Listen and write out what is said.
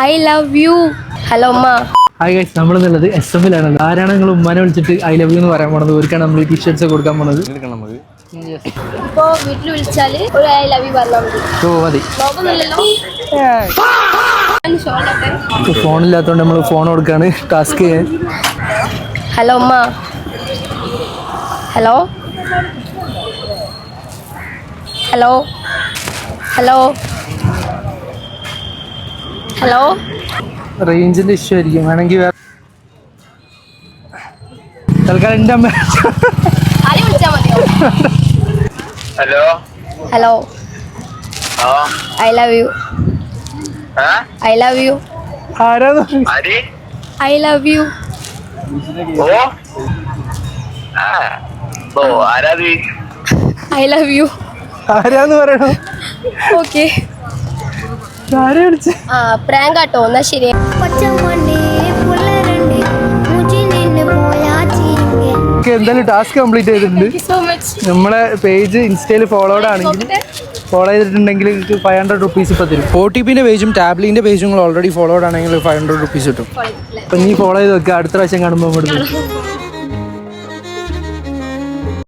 I love you. Hello ഉമ്മ. Hi guys, നമ്മളെന്നുള്ളത് SM-ലാണ്. ആരാണ് നിങ്ങൾ ഉമ്മാനെ വിളിച്ചിട്ട് ഐ ലവ് യു എന്ന് പറയാൻ പോണത്? ഒരിക്കലാണ് നമ്മൾ ടീഷർട്ട്സ് കൊടുക്കാൻ പോണത്. ഇപ്പോ വീട്ടിൽ വിളിച്ചാല് ഒരു ഐ ലവ് യു പറഞ്ഞാൽ മതി. നോക്കുന്നില്ലല്ലോ. ഫോണില്ലാത്തതുകൊണ്ട് നമ്മൾ ഫോൺ കൊടുക്കാണ് ടാസ്ക് ചെയ്യാൻ. ഹലോ ഉമ്മ. Hello hello hello hello. റേഞ്ചിന്റെ ഇഷ്യൂ ആയിരിക്കും, വേണമെങ്കിൽ തൽക്കാലം എൻ്റെ അമ്മ. ആരെയും വിളിച്ചാൽ മതിയോ? Hello hello. I love you. I love you. ആരാന്ന് I love you. I love you. ആരാന്ന് പറയണോ? ഓക്കെ. ആരെ വിളിച്ച? പ്രാങ്ക് ആട്ടോ. എന്നാ ശരി. എന്തായാലും ടാസ്ക് കംപ്ലീറ്റ് ചെയ്തിട്ടുണ്ട്. So much. നമ്മളെ പേജ് ഇൻസ്റ്റയിൽ ഫോളോഡ് ആണെങ്കിൽ ഫോളോ ചെയ്തിട്ടുണ്ടെങ്കിൽ ₹500 ഇപ്പം തരും. OTPന്റെ പേജും ടാബ്ലിന്റെ പേജും ഓൾറെഡി ഫോളോഡ് ആണെങ്കിൽ ₹500 കിട്ടും. അപ്പം നീ ഫോളോ ചെയ്ത് വെക്കുക, അടുത്ത പ്രാവശ്യം കാണുമ്പോൾ